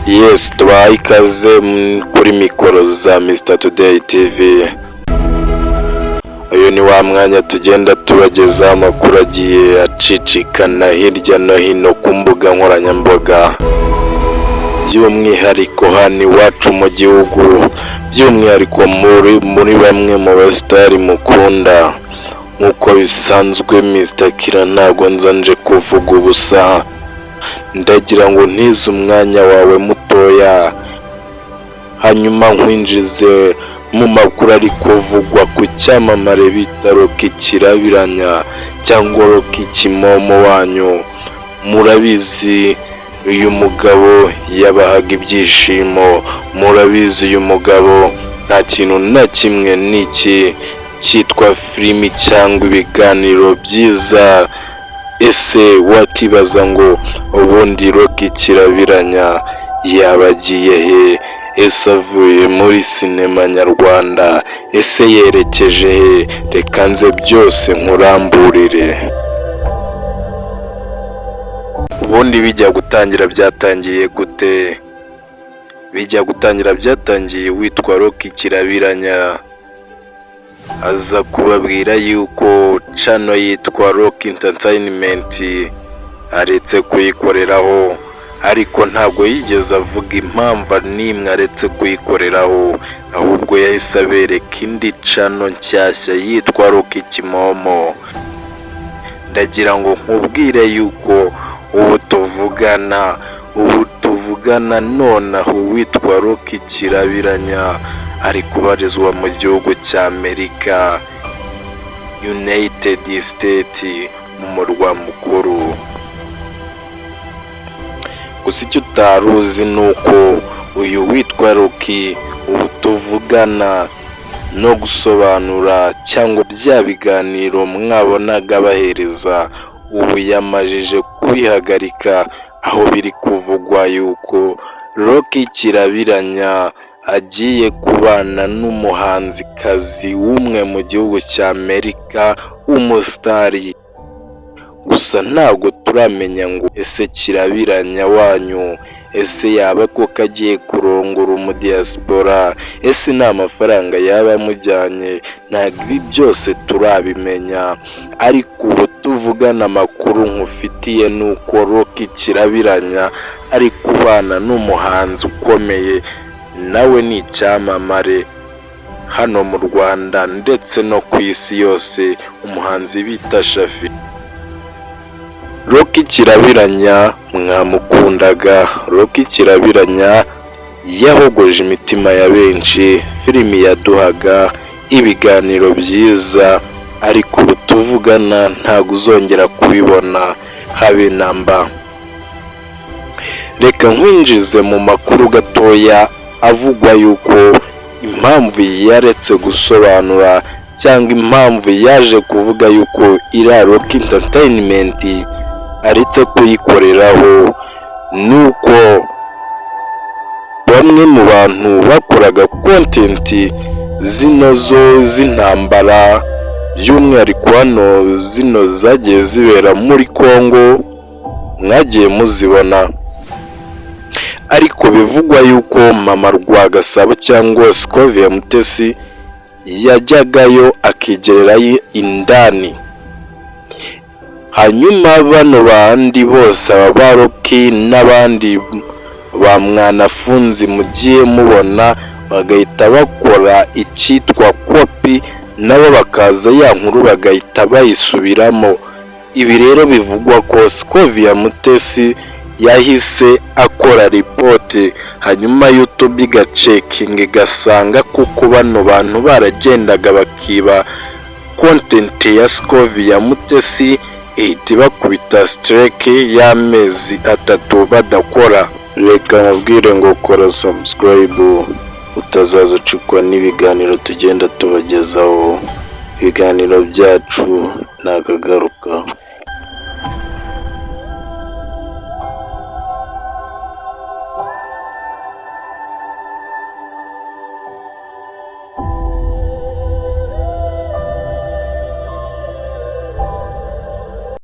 Yes, tubahaye ikaze kuri mikoro za Mr Today TV. Uyu ni wa mwanya tugenda tubagezaho amakuru agiye acicikana hirya no hino ku mbuga nkoranyambaga, by'umwihariko hano iwacu mu gihugu, by'umwihariko muri bamwe mu basitari mukunda. Nk'uko bisanzwe Mr Kira ntago nzanje kuvuga ubusa, ndagira ngo ntize umwanya wawe mutoya hanyuma nkwinjize mu makuru ari kuvugwa ku cyamamare bita Rocky Kirabiranya cyangwa Rocky Kimomo wanyu. Murabizi uyu mugabo yabahaga ibyishimo, murabizi uyu mugabo nta kintu na kimwe n'iki cyitwa filimi cyangwa ibiganiro byiza. Ese wakibaza ngo ubundi Rocky Kirabiranya yabagiye he? Ese avuye muri sinema nyarwanda? Ese yerekeje he? Reka nze byose nkuramburire. Ubundi bijya gutangira byatangiye gute? Bijya gutangira byatangiye witwa Rocky Kirabiranya aza kubabwira yuko channel yitwa Rocky Entertainment aretse kuyikoreraho, ariko ntabwo yigeze avuga impamvu n'imwe aretse kuyikoreraho, ahubwo yahise abereka indi channel nshyashya yitwa Rocky Kimomo. Ndagira ngo nkubwire yuko ubu tuvugana nonaho witwa Rocky Kirabiranya ari kubarizwa mu gihugu cya Amerika, United States, mu murwa mukuru. Gusa icyo utaruzi ni uko uyu witwa Rocky ubu tuvugana no gusobanura cyangwa bya biganiro mwabonaga bahereza, ubu yamajije kubihagarika, aho biri kuvugwa yuko Rocky Kirabiranya agiye kubana n'umuhanzikazi w'umwe mu gihugu cya Amerika w'umusitari. Gusa ntabwo turamenya ngo ese Kirabiranya wanyu ese yaba koko agiye kurongora umudiyasipora, ese nta mafaranga yaba amujyanye? Ntabwo ibi byose turabimenya, ariko ubu tuvugana amakuru nkufitiye ni uko Rocky Kirabiranya ari kubana n'umuhanzi ukomeye, nawe ni icyamamare hano mu Rwanda ndetse no ku isi yose, umuhanzi bita Shafi. Rocky Kirabiranya mwamukundaga, Rocky Kirabiranya yahogoje imitima ya benshi, filimi yaduhaga ibiganiro byiza, ariko ubu tuvugana ntabwo uzongera kubibona habe namba. Reka nkwinjize mu makuru gatoya avugwa yuko impamvu yaretse gusobanura cyangwa impamvu yaje kuvuga yuko iriya Rocky Entertainment aretse kuyikoreraho, nuko bamwe mu bantu bakoraga content zino zo z'intambara, by'umwihariko hano zino zagiye zibera muri Congo, mwagiye muzibona. Ariko bivugwa yuko Mama Rwagasabo cyangwa Scovia Mutesi yajyagayo akigererayo indani, hanyuma bano bandi bose aba Rocky n'abandi ba mwanafunzi mugiye mubona bagahita bakora icyitwa copy, nabo bakaza ya nkuru bagahita bayisubiramo. Ibi rero bivugwa ko Scovia Mutesi yahise akora report, hanyuma YouTube igacekinga igasanga kuko bano bantu baragendaga bakiba content ya Scovia Mutesi, ihita bakubita strike y'amezi 3 badakora. Reka mubwire ngo kora subscribe utazaza ucikwa n'ibiganiro tugenda tubagezaho. Ibiganiro byacu nagagaruka.